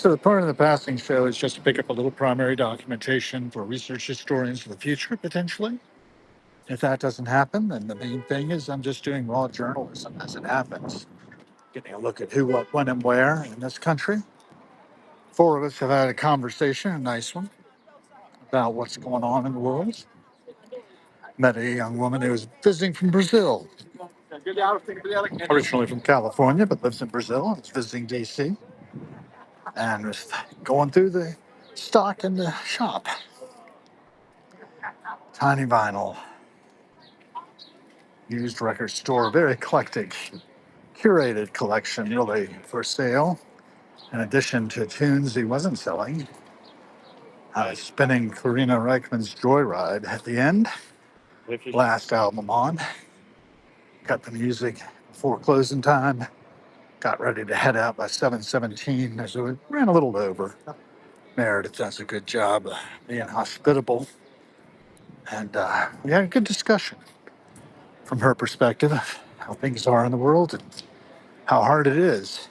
So the point of the passing show is just to pick up a little primary documentation for research historians for the future, potentially. If that doesn't happen, then the main thing is I'm just doing raw journalism as it happens, getting a look at who, what, when, and where in this country. Four of us have had a conversation, a nice one, about what's going on in the world. Met a young woman who was visiting from Brazil, originally from California, but lives in Brazil and is visiting DC, and was going through the stock in the shop. Tiny vinyl, used record store, very eclectic, curated collection really for sale. In addition to tunes he wasn't selling, I was spinning Karina Reichman's Joyride at the end, last album on. Cut the music before closing time. Got ready to head out by 7:17, so it ran a little over. Meredith does a good job being hospitable, and we had a good discussion from her perspective of how things are in the world and how hard it is.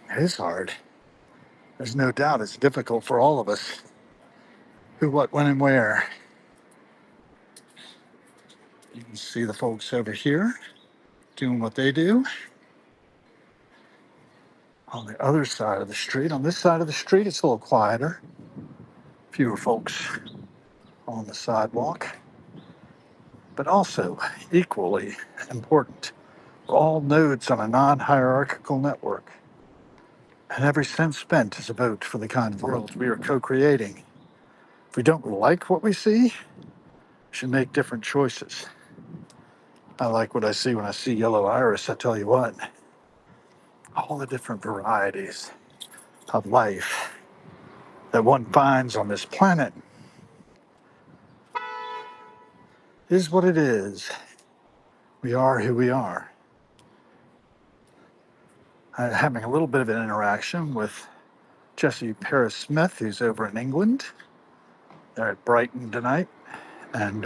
It is hard. There's no doubt it's difficult for all of us. Who, what, when, and where. You can see the folks over here doing what they do. On the other side of the street, on this side of the street, it's a little quieter. Fewer folks on the sidewalk. But also, equally important, we're all nodes on a non-hierarchical network. And every cent spent is a vote for the kind of world we are co-creating. If we don't like what we see, we should make different choices. I like what I see when I see yellow iris, I tell you what. All the different varieties of life that one finds on this planet is what it is. We are who we are. I'm having a little bit of an interaction with Jessie Paris Smith, who's over in England. They're at Brighton tonight. And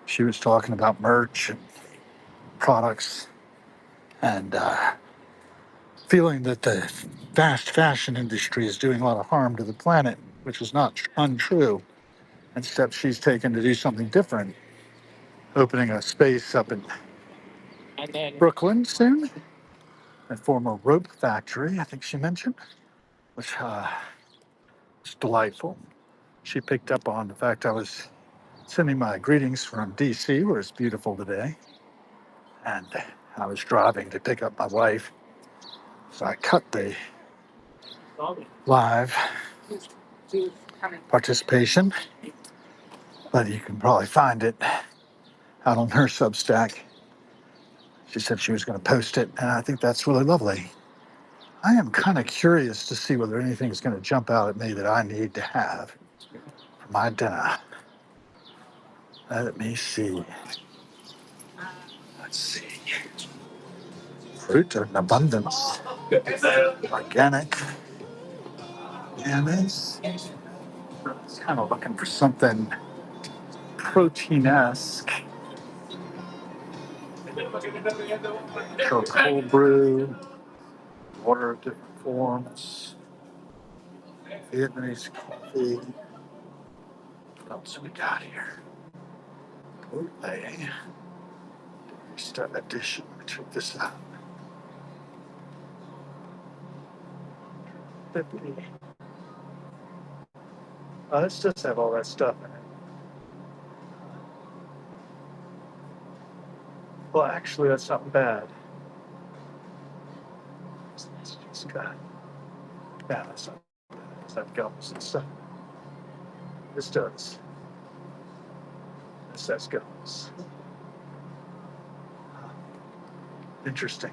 she was talking about merch and products and feeling that the fast fashion industry is doing a lot of harm to the planet, which is not untrue. And steps she's taken to do something different, opening a space up in Brooklyn soon, a former rope factory, I think she mentioned, which is delightful. She picked up on the fact I was sending my greetings from DC, where it's beautiful today. And I was driving to pick up my wife. So I cut the live participation, but you can probably find it out on her Substack. She said she was going to post it, and I think that's really lovely. I am kind of curious to see whether anything is going to jump out at me that I need to have for my dinner. Let me see. Let's see. Fruit in abundance. Organic. Mayonnaise. Kind of looking for something protein-esque. So cold brew, water of different forms, Vietnamese coffee. What else we got here? Oatmeal. Start edition. Check this out. 50. This does have all that stuff in it. Well, actually, that's not bad. It's just got, yeah, that's not bad. That gums and stuff. This does. This has gums. Interesting.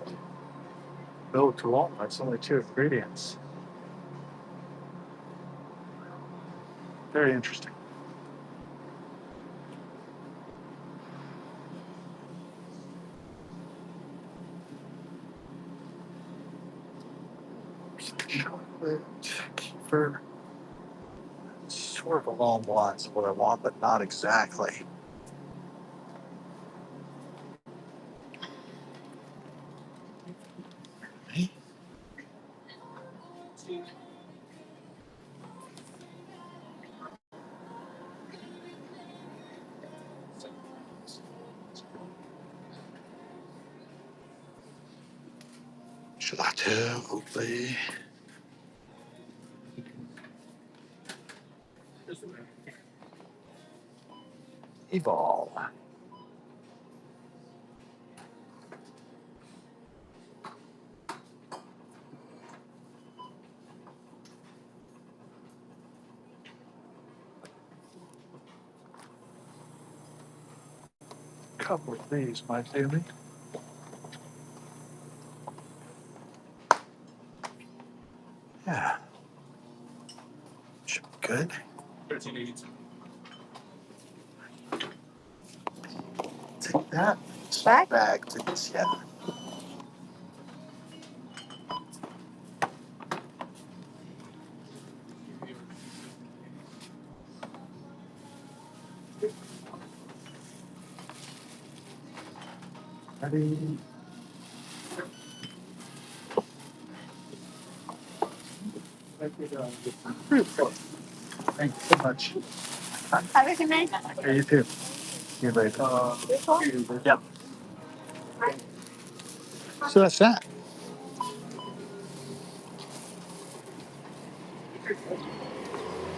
Oh, to Walmart, it's only 2 ingredients. Very interesting. Chocolate, kefir. Sort of along the lines of what I want, but not exactly. Gelato, hopefully. Evolve. Couple of these, my favorite. Yeah, should be good. Take that. Bag, please. Yeah. Ready? Thank you so much. Have a good night. Yeah, you too. See you later. Yep. So that's that.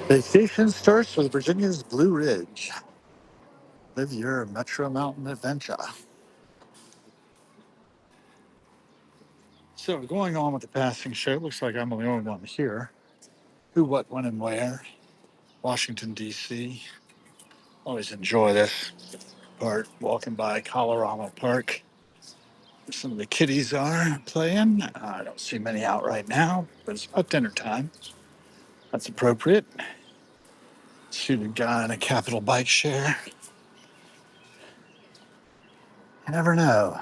Vacation starts with Virginia's Blue Ridge. Live your Metro Mountain adventure. So going on with the passing show, looks like I'm the only one here. Who, what, when, and where? Washington, D.C. Always enjoy this part, walking by Colorado Park. Some of the kiddies are playing. I don't see many out right now, but it's about dinner time. That's appropriate. Shoot a guy in a Capital bike share. You never know.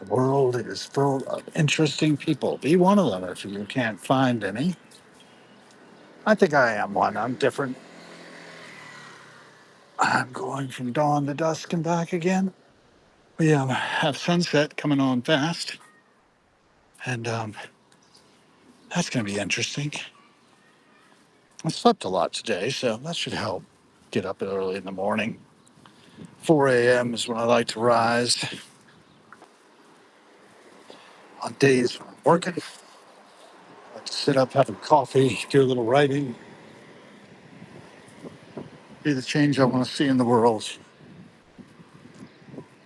The world is full of interesting people. Be one of them if you can't find any. I think I am one. I'm different. I'm going from dawn to dusk and back again. We have sunset coming on fast, and that's going to be interesting. I slept a lot today, so that should help. Get up early in the morning. 4 a.m. is when I like to rise. On days when I'm working, I like to sit up, have a coffee, do a little writing, be the change I want to see in the world.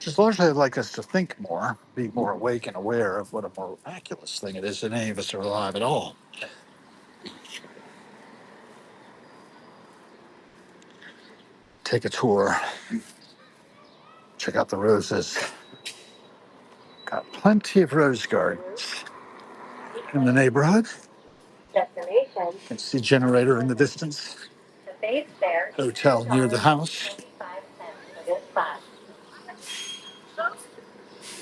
Just largely, I'd like us to think more, be more awake and aware of what a miraculous thing it is that any of us are alive at all. Take a tour, check out the roses. Got plenty of rose gardens in the neighborhood. Destination. You can see generator in the distance. The base fare. Hotel near the house.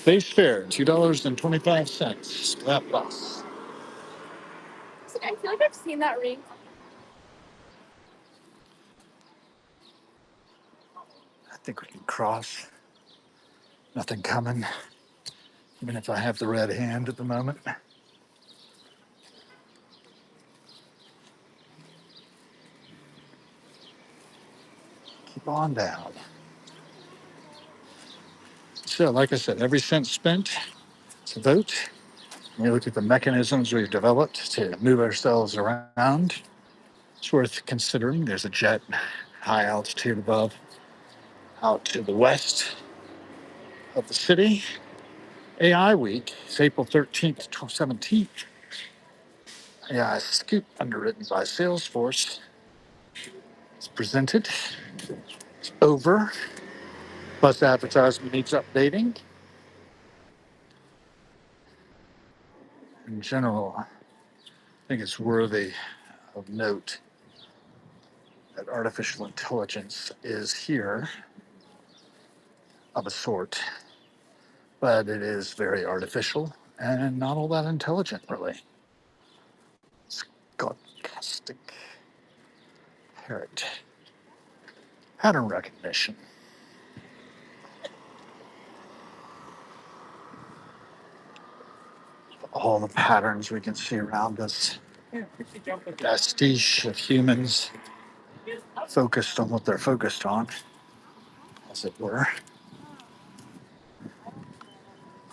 Base fare, $2.25. That bus. I feel like I've seen that ring. I think we can cross. Nothing coming, even if I have the red hand at the moment. Keep on down. So, like I said, every cent spent, it's a vote. We look at the mechanisms we've developed to move ourselves around. It's worth considering. There's a jet, high altitude above, out to the west of the city. AI Week is April 13th to 17th. AI Scoop, underwritten by Salesforce, is presented. It's over. Plus, advertisement needs updating. In general, I think it's worthy of note that artificial intelligence is here of a sort, but it is very artificial and not all that intelligent, really. Stochastic parrot pattern recognition. All the patterns we can see around us. Pastiche of humans focused on what they're focused on, as it were.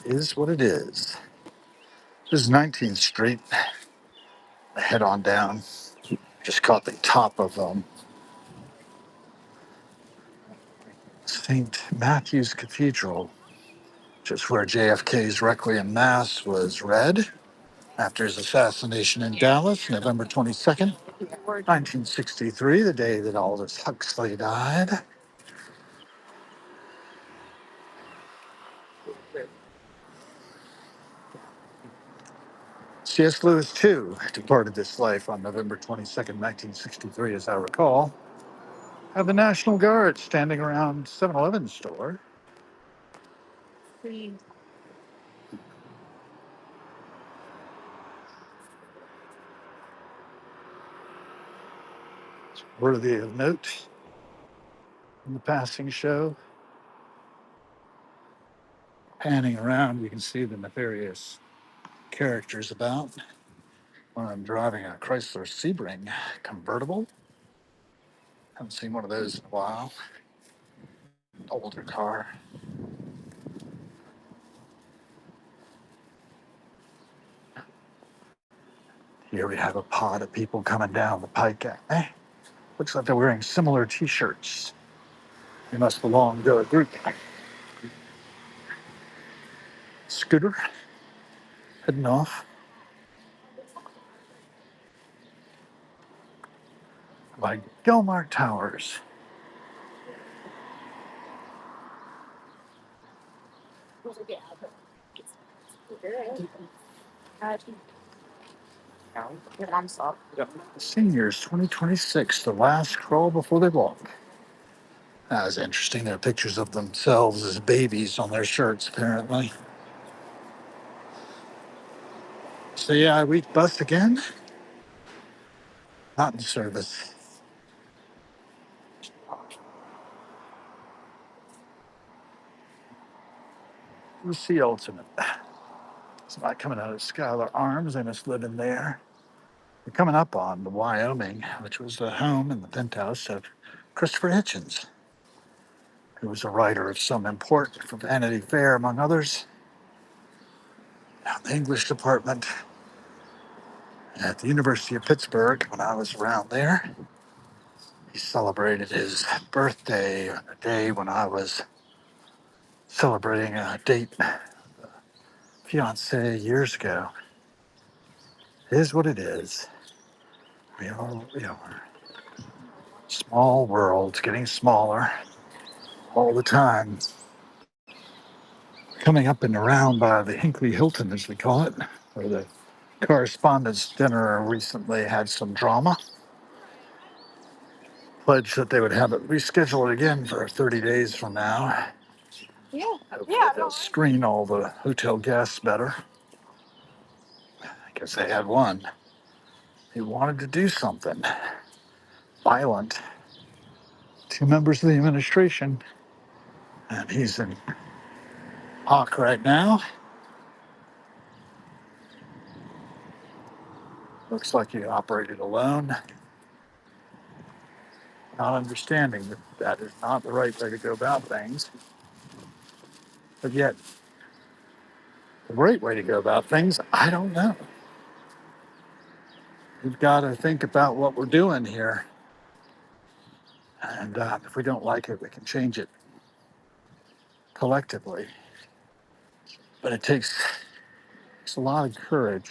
Is what it is. This is 19th Street. Head on down. Just caught the top of St. Matthew's Cathedral, which is where JFK's Requiem Mass was read after his assassination in Dallas, November 22nd, 1963, the day that Aldous Huxley died. C.S. Lewis, too, departed this life on November 22nd, 1963, as I recall. Have the National Guard standing around 7-Eleven store. Worthy of note in the passing show. Panning around, you can see the nefarious characters about. When I'm driving a Chrysler Sebring convertible. Haven't seen one of those in a while. Older car. Here we have a pod of people coming down the pike. Looks like they're wearing similar t-shirts. They must belong to a group. Scooter heading off. By Gilmar Towers. Seniors 2026, the last crawl before they walk. That was interesting. There are pictures of themselves as babies on their shirts, apparently. So yeah, we bus again. Not in service. The Sea Ultimate. It's not coming out of Skylar Arms. They must live in there. We're coming up on the Wyoming, which was the home and the penthouse of Christopher Hitchens, who was a writer of some import for Vanity Fair, among others. Now, the English department at the University of Pittsburgh, when I was around there, he celebrated his birthday on a day when I was celebrating a date, fiance years ago. It is what it is. We are small worlds getting smaller all the time. Coming up and around by the Hinkley Hilton, as we call it, where the correspondence dinner recently had some drama. Pledged that they would have it rescheduled again for 30 days from now. Hopefully they'll screen all the hotel guests better. I guess they had one who wanted to do something violent to members of the administration, and he's in hock right now. Looks like he operated alone, not understanding that that is not the right way to go about things. But yet, the right way to go about things, I don't know. We've got to think about what we're doing here. And if we don't like it, we can change it collectively. But takes a lot of courage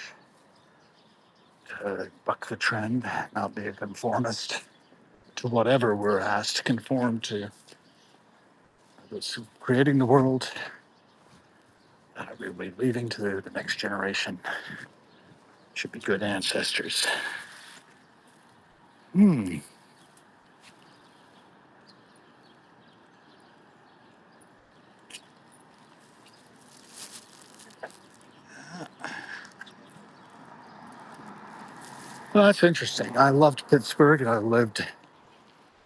to buck the trend, not be a conformist to whatever we're asked to conform to. It's creating the world that we'll be leaving to the next generation. Should be good ancestors. Hmm. Well, that's interesting. I loved Pittsburgh, and I lived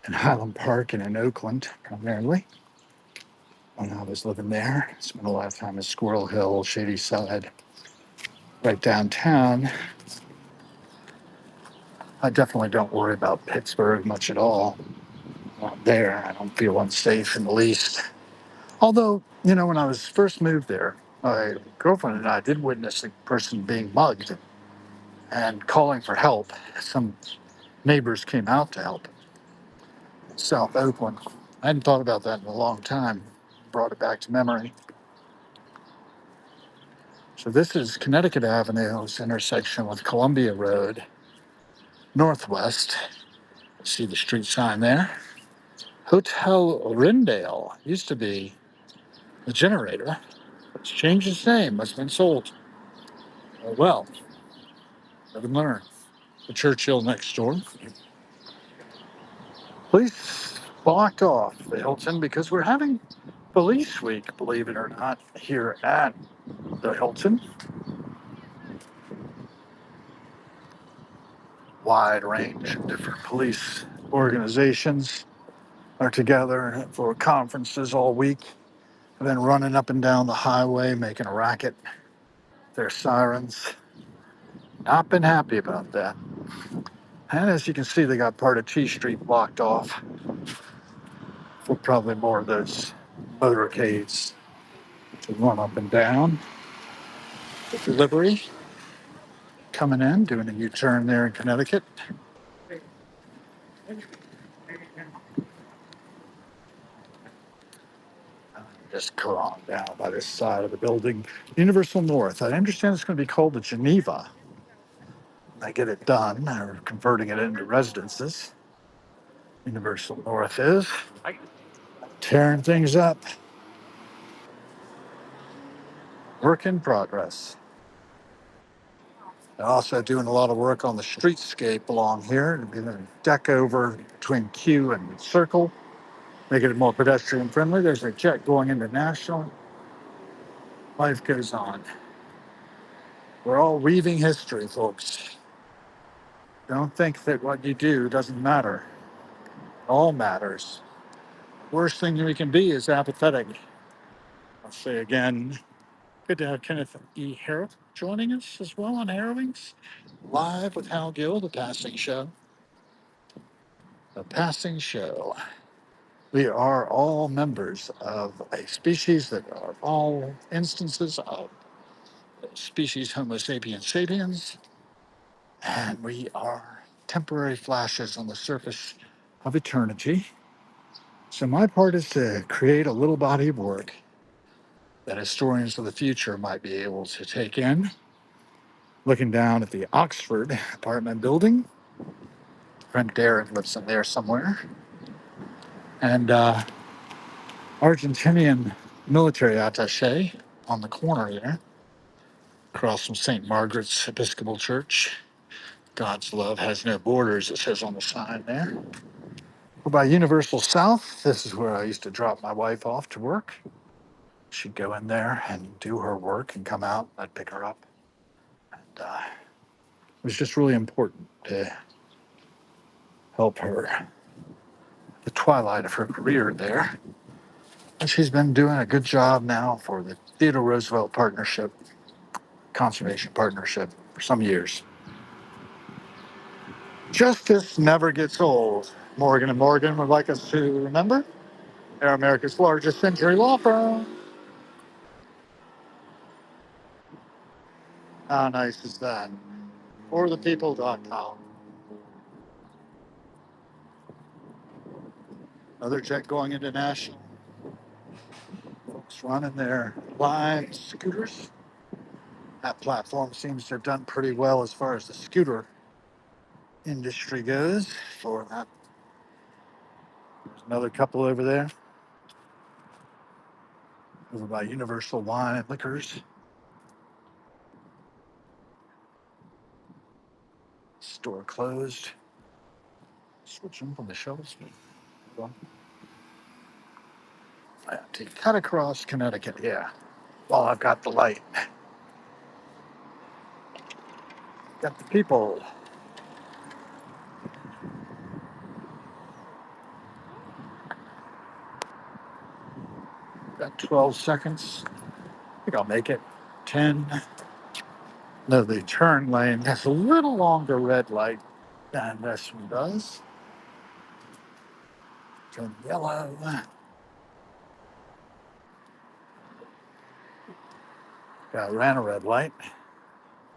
in Highland Park and in Oakland primarily when I was living there. Spent a lot of time at Squirrel Hill, Shady Side, right downtown. I definitely don't worry about Pittsburgh much at all. Not there. I don't feel unsafe in the least. Although, when I was first moved there, My girlfriend and I did witness a person being mugged and calling for help. Some neighbors came out to help. South Oakland. I hadn't thought about that in a long time. Brought it back to memory. So this is Connecticut Avenue's intersection with Columbia Road, northwest. See the street sign there. Hotel Rindale used to be the generator. It's changed its name. Must have been sold. Oh, well, live and learn. The Churchill next door. Police blocked off the Hilton because we're having Police Week, believe it or not, here at the Hilton. Wide range of different police organizations are together for conferences all week. I've been running up and down the highway making a racket. Their sirens. Not been happy about that. And as you can see, they got part of T Street blocked off for probably more of those motorcades to run up and down. Delivery coming in, doing a U-turn there in Connecticut. Just come on down by this side of the building. Universal North. I understand it's going to be called the Geneva. They get it done. They're converting it into residences. Universal North is tearing things up. Work in progress. They're also doing a lot of work on the streetscape along here. They're going to deck over between Q and Circle, making it more pedestrian friendly. There's a jet going into National. Life goes on. We're all weaving history, folks. Don't think that what you do doesn't matter. It all matters. Worst thing we can be is apathetic. I'll say again, good to have Kenneth E. Harrop joining us as well on Harrowings. Live with Hal Gill, The Passing Show. The Passing Show. We are all members of a species that are all instances of species Homo sapiens sapiens, and we are temporary flashes on the surface of eternity. So my part is to create a little body of work that historians of the future might be able to take in. Looking down at the Oxford apartment building, friend Darren lives in there somewhere, and Argentinian military attaché on the corner there, across from St. Margaret's Episcopal Church. God's love has no borders, it says on the sign there. We're by Universal South. This is where I used to drop my wife off to work. She'd go in there and do her work and come out. I'd pick her up. And it was just really important to help her the twilight of her career there. And she's been doing a good job now for the Theodore Roosevelt Partnership, Conservation Partnership, for some years. Justice never gets old. Morgan and Morgan would like us to remember. They're America's largest century law firm. How nice is that? ForThePeople.com. Another jet going into National. Folks running their Lime scooters. That platform seems to have done pretty well as far as the scooter industry goes. For that, there's another couple over there, over by Universal Wine and Liquors. Store closed. Switching from the shelves. Hold on. I have to cut across Connecticut, yeah. While I've got the light. Got the people. Got 12 seconds. I think I'll make it. 10. No, the turn lane has a little longer red light than this one does. Turn yellow. Ran a red light.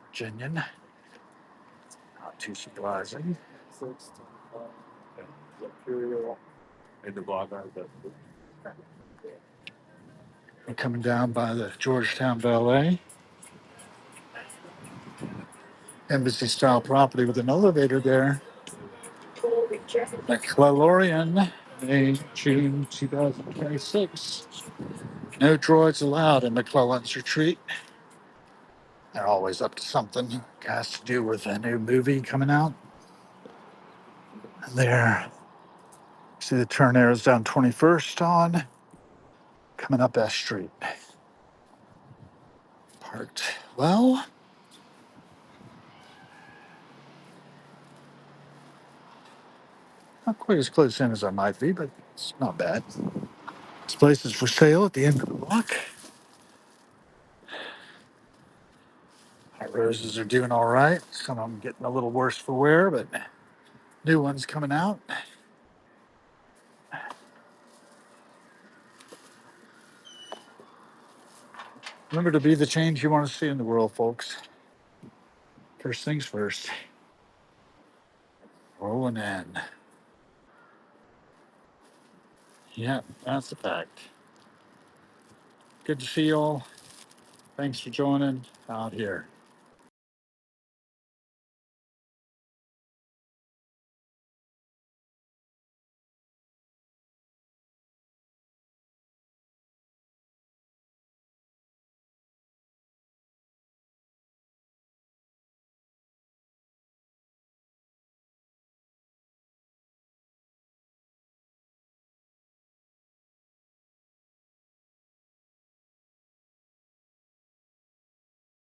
Virginian. Not too surprising. We're coming down by the Georgetown Ballet. Embassy style property with an elevator there. McClelorian, May, June 2026. No droids allowed in McClellan's retreat. They're always up to something. It has to do with a new movie coming out. And there, see the turn arrows down 21st on, coming up S Street. Parked well. Not quite as close in as I might be, but it's not bad. This place is for sale at the end of the block. Our roses are doing all right. Some of them getting a little worse for wear, but new ones coming out. Remember to be the change you want to see in the world, folks. First things first. Rolling in. Yeah, that's a fact. Good to see you all. Thanks for joining out here.